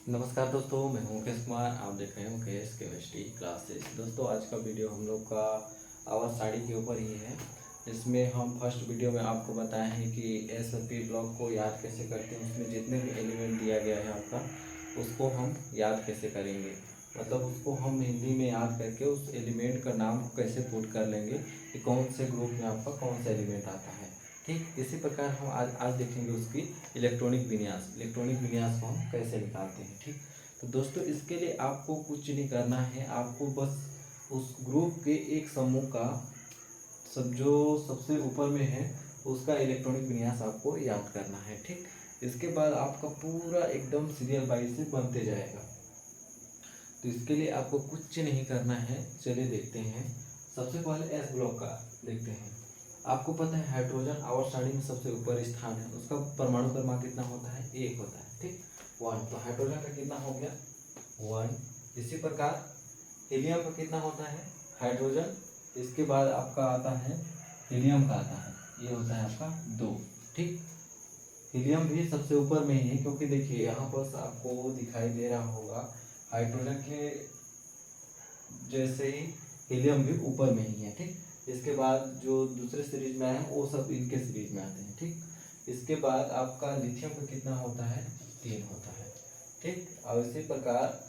नमस्कार दोस्तों, मैं हूं मुकेश कुमार। आप देख रहे हैं मुकेश केमिस्ट्री क्लासेस। दोस्तों, आज का वीडियो हम लोग का आवर साड़ी के ऊपर ही है। इसमें हम फर्स्ट वीडियो में आपको बताए हैं कि एस और पी ब्लॉक को याद कैसे करते हैं। उसमें जितने भी एलिमेंट दिया गया है आपका, उसको हम याद कैसे करेंगे, मतलब उसको हम हिंदी में याद करके उस एलिमेंट का नाम को कैसे पुट कर लेंगे कि कौन से ग्रुप में आपका कौन सा एलिमेंट आता है। ठीक इसी प्रकार हम आज देखेंगे उसकी इलेक्ट्रॉनिक विन्यास को हम कैसे निकालते हैं। ठीक, तो दोस्तों इसके लिए आपको कुछ नहीं करना है। आपको बस उस ग्रुप के एक समूह का जो सबसे ऊपर में है उसका इलेक्ट्रॉनिक विन्यास आपको याद करना है। ठीक, इसके बाद आपका पूरा एकदम सीरियल वाइज से बनते जाएगा। तो इसके लिए आपको कुछ नहीं करना है। चलिए देखते हैं। सबसे पहले एस ब्लॉक का देखते हैं। आपको पता है हाइड्रोजन आवर्त सारणी में सबसे ऊपर स्थान है, उसका परमाणु क्रमांक कितना होता है? 1 होता है। ठीक, 1। तो हाइड्रोजन का कितना हो गया? 1। इसी प्रकार हीलियम का कितना होता है? हाइड्रोजन, इसके बाद आपका आता है हीलियम का आता है, ये होता है आपका 2। ठीक, हीलियम भी सबसे ऊपर में ही है, क्योंकि देखिए यहाँ पर आपको दिखाई दे रहा होगा हाइड्रोजन के जैसे ही हीलियम भी ऊपर में ही है। ठीक, इसके बाद जो दूसरे सीरीज में आए हैं वो सब इनके सीरीज में आते हैं। ठीक, इसके बाद आपका लिथियम का कितना होता है? 3 होता है। ठीक, और इसी प्रकार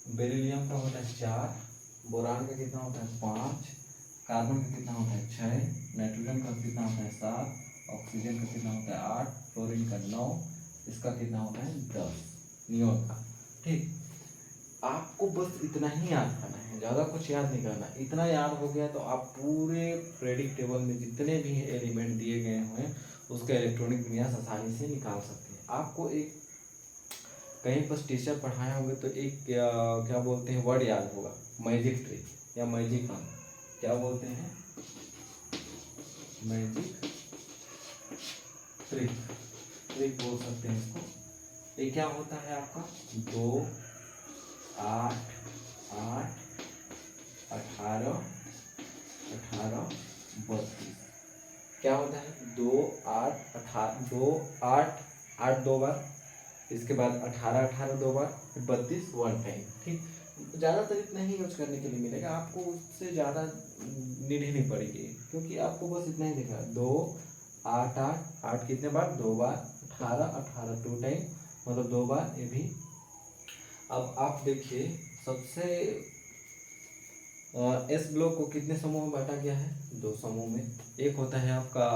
बेरिलियम का होता है 4, बोरान का कितना होता है 5, कार्बन का कितना होता है 6, नाइट्रोजन का कितना होता है 7, ऑक्सीजन का कितना होता है 8, फ्लोरीन का 9, इसका कितना होता है 10, नियोन का। ठीक, आपको बस इतना ही याद करना है, ज़्यादा कुछ याद नहीं करना। इतना याद हो गया तो आप पूरे पीरियोडिक टेबल में जितने भी एलिमेंट दिए गए हैं उसका इलेक्ट्रॉनिक विन्यास आसानी से निकाल सकते हैं। आपको एक कहीं पर टीचर पढ़ाए होंगे तो एक क्या बोलते हैं वर्ड याद होगा, मैजिक ट्रिक या मैजिक अंक। क्या बोलते हैं? मैजिक ट्रिक, ट्रिक बोल सकते हैं इसको। ये क्या होता है आपका? 2, 8, 8, 18, 18, 32। क्या होता है? 2, 8, 18, 2, 8, 8 2 बार, इसके बाद 18, 18 2 बार, फिर 32 1 टाइम। ठीक, ज़्यादातर इतना ही यूज करने के लिए मिलेगा आपको, उससे ज़्यादा नीड ही नहीं पड़ेगी, क्योंकि आपको बस इतना ही दिखा 2, 8, 8, 8 कितने बार? 2 बार, 18, 18 2 टाइम, मतलब 2 बार ये भी। अब आप देखिए सबसे एस ब्लॉक को कितने समूह में बांटा गया है? 2 समूह में। एक होता है आपका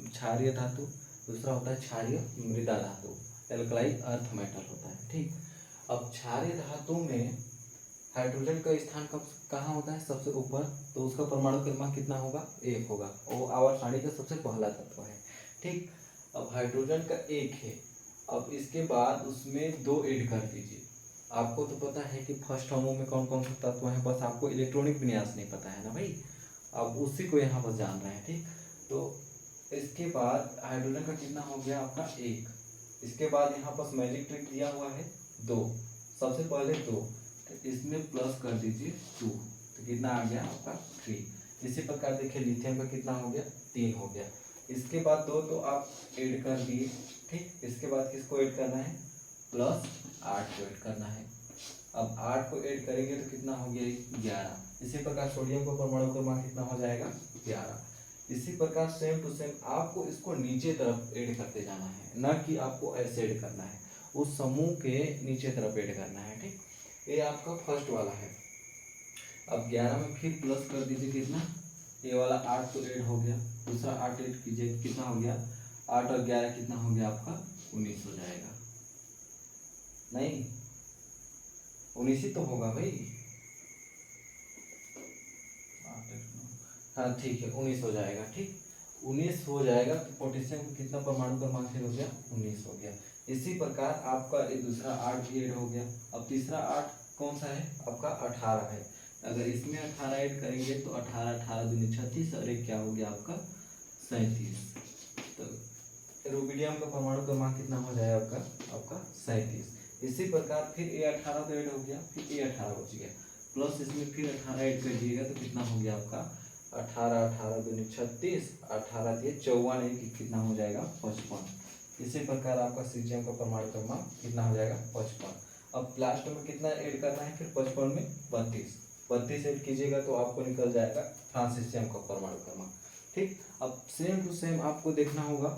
क्षारीय धातु, दूसरा होता है क्षारीय मृदा धातु, एल्कलाई अर्थ मेटल होता है। ठीक, अब क्षारीय धातु में हाइड्रोजन का स्थान कहाँ होता है? सबसे ऊपर। तो उसका परमाणु क्रमांक कितना होगा? 1 होगा। वो आवर्त सारणी का सबसे पहला तत्व है। ठीक, अब हाइड्रोजन का 1 है। अब इसके बाद उसमें 2 ऐड कर दीजिए। आपको तो पता है कि फर्स्ट समूह में कौन कौन से तत्व हैं, बस आपको इलेक्ट्रॉनिक विन्यास नहीं पता है ना भाई। अब उसी को यहाँ पर जान रहे हैं। ठीक, तो इसके बाद हाइड्रोजन का कितना हो गया आपका? 1। इसके बाद यहाँ पर मैजिक ट्रिक दिया हुआ है 2, सबसे पहले 2, तो इसमें प्लस कर दीजिए 2, तो कितना आ गया आपका? 3। इसी प्रकार देखिए लिथियम का कितना हो गया? 3 हो गया। इसके बाद 2 तो आप ऐड कर दिए। ठीक, इसके बाद किसको ऐड करना है? प्लस 8 को ऐड करना है। अब 8 को ऐड करेंगे तो कितना हो गया? 11। इसी प्रकार सोडियम का परमाणु क्रमांक कितना हो जाएगा? 11। इसी प्रकार सेम टू सेम आपको इसको नीचे तरफ ऐड करते जाना है, ना कि आपको ऐसे ऐड करना है, उस समूह के नीचे तरफ ऐड करना है। ठीक, ये आपका फर्स्ट वाला है। अब 11 में फिर प्लस कर दीजिए कितना? ये वाला 8 तो ऐड हो गया, दूसरा 8 ऐड कीजिए, कितना हो गया? 8 और 11 कितना हो गया आपका? 19 हो जाएगा। नहीं, 19 ही तो होगा भाई। हाँ ठीक है, 19 हो जाएगा। ठीक, 19 हो जाएगा। तो पोटेशियम का कितना परमाणु क्रमांक हो गया? 19 हो गया। इसी प्रकार आपका एक दूसरा 8 भी ऐड हो गया। अब तीसरा 8 कौन सा है? आपका 18 है। अगर इसमें 18 ऐड करेंगे तो 18, 18 दूनी 36, और एक क्या हो गया आपका? 37। तो रूबिडियम का परमाणु क्रमांक कितना हो जाएगा आपका? आपका 37। इसी प्रकार फिर ए 18 तो ऐड हो गया, फिर ए 18 बच गया, प्लस इसमें फिर 18 ऐड कर दिएगा तो कितना हो गया आपका? 18, 18 दूनी 36, 18 दिए 54, एक कितना हो जाएगा? 55। इसी प्रकार आपका सीजियम का परमाणु क्रमांक कितना हो जाएगा? 55। अब लास्ट में कितना ऐड करना है, फिर 55 में 32 ऐड कीजिएगा तो आपको निकल जाएगा फ्रांसिसियम का परमाणु क्रमांक। ठीक, अब सेम टू सेम आपको देखना होगा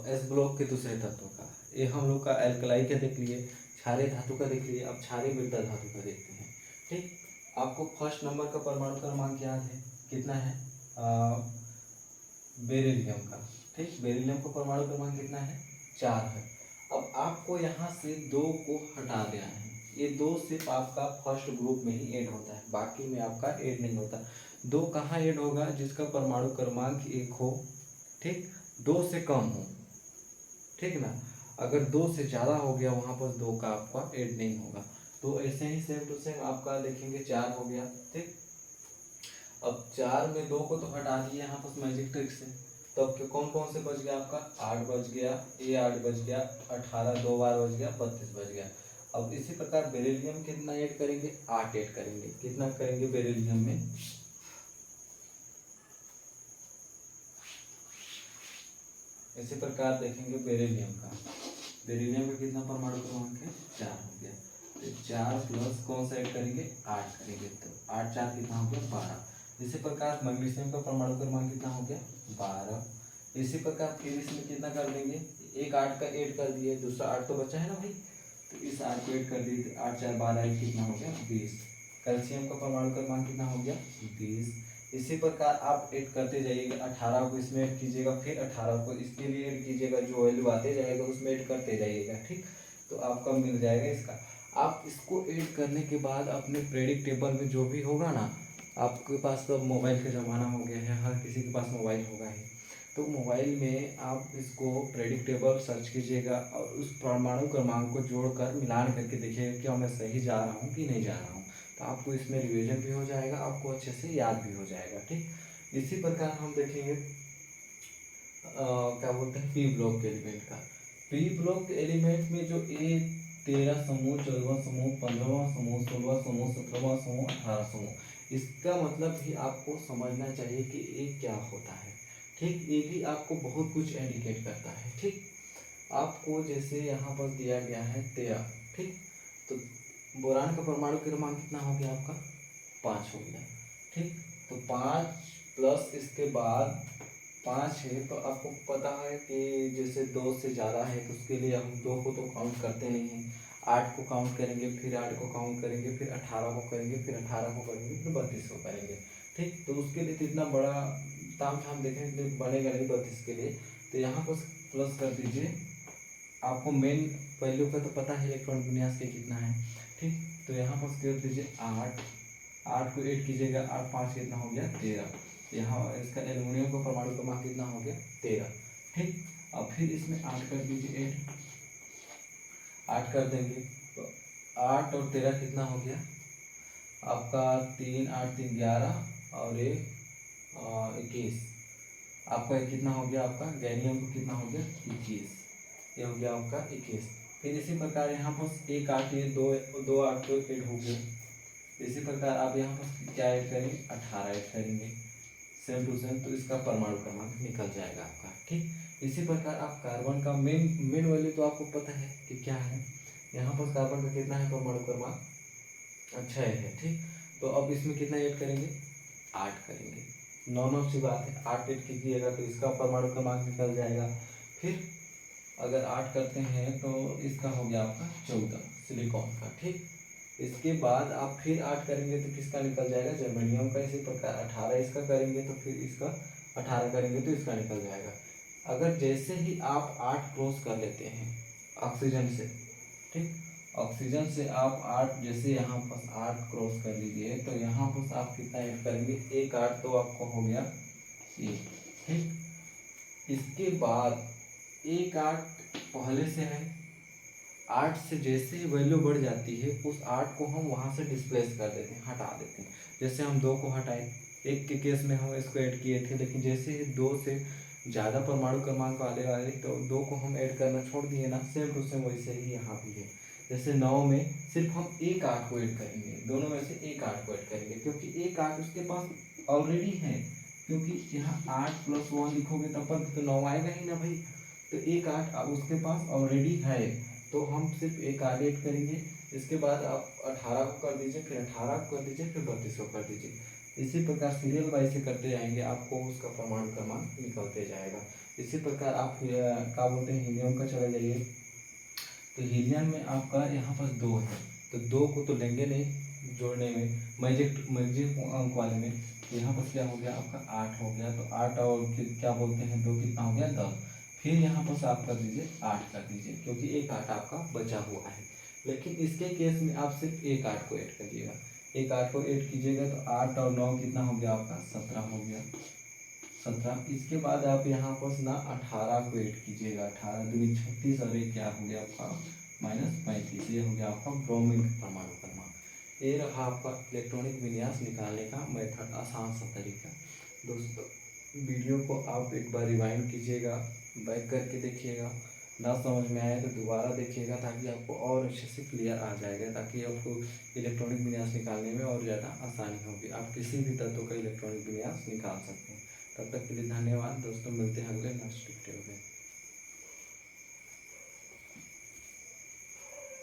एस ब्लॉक के दूसरे तत्व का। ये हम लोग का एल्कलाई का देख लिए, क्षारीय धातु का देख लिए, अब क्षारीय मृदा धातु का देखते हैं। ठीक, आपको फर्स्ट नंबर का परमाणु क्रमांक याद है, कितना है, बेरिलियम का। ठीक, बेरिलियम का परमाणु क्रमांक कितना है, 4 है। अब आपको यहाँ से 2 को हटा देना है, ये 2 सिर्फ आपका फर्स्ट ग्रुप में ही ऐड होता है, बाकी में आपका ऐड नहीं होता। 2 कहाँ ऐड होगा, जिसका परमाणु क्रमांक 1 हो, ठीक, 2 से कम हो, ठीक ना। अगर 2 से ज़्यादा हो गया वहाँ पर 2 का आपका ऐड नहीं होगा। तो ऐसे ही सेम टू सेम आपका देखेंगे 4 हो गया। ठीक, अब 4 में 2 को तो हटा दिए यहाँ पर मैजिक ट्रिक से, तो अब कौन कौन से बच गया आपका, 8 बच गया, ये 8 बच गया, 18 2 बार बच गया, 32 बच गया। अब इसी प्रकार बेरिलियम कितना ऐड करेंगे, 8 ऐड करेंगे। कितना करेंगे बेरिलियम में, इसी प्रकार देखेंगे बेरिलियम का कितना परमाणु क्रमांक है, 4 हो गया। तो 4 प्लस कौन सा ऐड करेंगे, 8 करेंगे, तो 8 4 कितना हो गया, 12। इसी प्रकार मैग्नीशियम का परमाणु क्रमांक कितना हो गया, 12। इसी प्रकार फिर इसमें कितना कर देंगे, एक 8 का ऐड कर दिए, दूसरा 8 तो बचा है ना भाई, तो इस 8 को ऐड कर दिए, 8 4 12 कितना हो गया, 20। कैल्शियम का परमाणु क्रमांक कितना हो गया, 20। इसी प्रकार आप ऐड करते जाइएगा, 18 को इसमें ऐड कीजिएगा, फिर 18 को इसके लिए ऐड कीजिएगा, जो वैल्यू आते जाएगा उसमें ऐड करते जाइएगा। ठीक, तो आपका मिल जाएगा इसका। आप इसको ऐड करने के बाद अपने प्रेडिक्ट टेबल में जो भी होगा ना, आपके पास तो मोबाइल का ज़माना हो गया है, हर किसी के पास मोबाइल होगा ही, तो मोबाइल में आप इसको प्रेडिक्ट टेबल सर्च कीजिएगा और उस परमाणु क्रमांक को जोड़कर मिलान करके देखिएगा कि मैं सही जा रहा हूँ कि नहीं जा रहा हूँ। तो आपको इसमें रिवीजन भी हो जाएगा, आपको अच्छे से याद भी हो जाएगा। ठीक, इसी प्रकार हम देखेंगे क्या बोलते हैं पी ब्लॉक के एलिमेंट का। पी ब्लॉक के एलिमेंट में जो ए 13 समूह, 14वां समूह, 15वां समूह, 16वां समूह, 17वां समूह, 18 समूह, इसका मतलब भी आपको समझना चाहिए कि ये क्या होता है। ठीक, ये भी आपको बहुत कुछ इंडिकेट करता है। ठीक, आपको जैसे यहाँ पर दिया गया है 13, ठीक, तो बोरान का परमाणु क्रमांक कितना हो गया आपका, 5 हो गया। ठीक, तो 5 प्लस इसके बाद 5 है, तो आपको पता है कि जैसे 2 से ज़्यादा है तो उसके लिए हम 2 को तो काउंट करते नहीं हैं, 8 को काउंट करेंगे, फिर 8 को काउंट करेंगे, फिर 18 को करेंगे, फिर 18 को करेंगे, फिर 32 को करेंगे। ठीक, तो उसके लिए तो इतना बड़ा ताम झाम देखेंगे बनेगा नहीं 32 के लिए, तो यहाँ पर प्लस कर दीजिए। आपको मेन वैल्यू का तो पता है इलेक्ट्रॉन विन्यास के कितना है। ठीक, तो यहाँ पर कर दीजिए 8 को ऐड कीजिएगा, 8 5 कितना हो गया, 13। यहाँ इसका एल्युमिनियम का परमाणु क्रमांक कितना हो गया, 13। ठीक, अब फिर इसमें 8 कर दीजिए, 8 कर देंगे, तो 8 और 13 कितना हो गया आपका, 3 8 3 11 और 21। आपका कितना हो गया, आपका गैलियम को कितना हो गया, 21। ये हो गया आपका 21। फिर इसी प्रकार यहाँ पर 1 8 ये 2 8 तो ऐड हो गए। इसी प्रकार आप यहाँ पर क्या ऐड करेंगे, 18 ऐड करेंगे, सेम टू सेम, तो इसका परमाणु क्रमांक निकल जाएगा आपका। ठीक, इसी प्रकार आप कार्बन का मेन वैल्यू तो आपको पता है कि क्या है, यहाँ पर कार्बन का कितना है परमाणु क्रमांक, 6 है। ठीक, तो अब इसमें कितना ऐड करेंगे, 8 करेंगे, नॉर्मल सी बात है, 8 ऐड कीजिएगा तो इसका परमाणु क्रमांक निकल जाएगा। फिर अगर 8 करते हैं तो इसका हो गया आपका 14 सिलिकॉन का। ठीक, इसके बाद आप फिर 8 करेंगे तो किसका निकल जाएगा, जर्मेनियम का। इसी प्रकार 18 इसका करेंगे तो फिर इसका 18 करेंगे तो इसका निकल जाएगा। अगर जैसे ही आप 8 क्रॉस कर लेते हैं ऑक्सीजन से, ठीक, ऑक्सीजन से आप 8 जैसे यहाँ पर 8 क्रॉस कर लीजिए तो यहाँ पर आप कितना ऐड करेंगे, 1 8 तो आपको हो गया 1। ठीक, इसके बाद 1 8 पहले से है, 8 से जैसे ही वैल्यू बढ़ जाती है उस 8 को हम वहाँ से डिस्प्लेस कर देते हैं, हटा देते हैं। जैसे हम 2 को हटाए, 1 के केस में हम इसको ऐड किए थे, लेकिन जैसे ही 2 से ज़्यादा परमाणु क्रमांक वाले तो 2 को हम ऐड करना छोड़ दिए ना, सेम टू सेम वैसे ही यहाँ भी है। जैसे 9 में सिर्फ हम 1 8 को ऐड करेंगे, दोनों में से 1 8 को ऐड करेंगे, क्योंकि 1 8 उसके पास ऑलरेडी है, क्योंकि यहाँ 8 + 1 लिखोगे तब पर तो 9 आएगा ही ना भाई, तो 1 8 अब उसके पास ऑलरेडी है, तो हम सिर्फ एक आठ ऐड करेंगे। इसके बाद आप 18 को कर दीजिए, फिर 18 को कर दीजिए, फिर 32 को कर दीजिए। इसी प्रकार सीरियल वाइज से करते जाएंगे, आपको उसका प्रमाण क्रमांक निकलते जाएगा। इसी प्रकार आप क्या बोलते हैं, हीलियम का चले जाइए। तो हीलियम में आपका यहाँ पर 2 है, तो 2 को तो लेंगे नहीं जोड़ने में, मैजिक अंक वाले में। यहाँ पर क्या हो गया आपका 8 हो गया, तो 8 और फिर क्या बोलते हैं 2 कितना हो गया 10। फिर यहाँ पर आप कर दीजिए 8 कर दीजिए, क्योंकि एक 8 आपका बचा हुआ है। लेकिन इसके केस में आप सिर्फ एक 8 को ऐड करिएगा, एक 8 को ऐड कीजिएगा तो 8 और 9 कितना हो गया आपका 17 हो गया, 17। इसके बाद आप यहाँ पर ना 18 को ऐड कीजिएगा, 18 दूनी 36 और एक क्या हो गया आपका -35, ये हो गया आपका ब्रोमीन का परमाणु क्रमांक। ये रहा आपका इलेक्ट्रॉनिक विन्यास निकालने का मेथड, आसान सा तरीका। दोस्तों वीडियो को आप एक बार रिवाइंड कीजिएगा, बैक करके देखिएगा, ना समझ में आए तो दोबारा देखिएगा, ताकि आपको और अच्छे से क्लियर आ जाएगा, ताकि आपको इलेक्ट्रॉनिक विन्यास निकालने में और ज़्यादा आसानी होगी। आप किसी भी तत्व का इलेक्ट्रॉनिक विन्यास निकाल सकते हैं। तब तक के लिए धन्यवाद दोस्तों, मिलते हैं अगले नेक्स्ट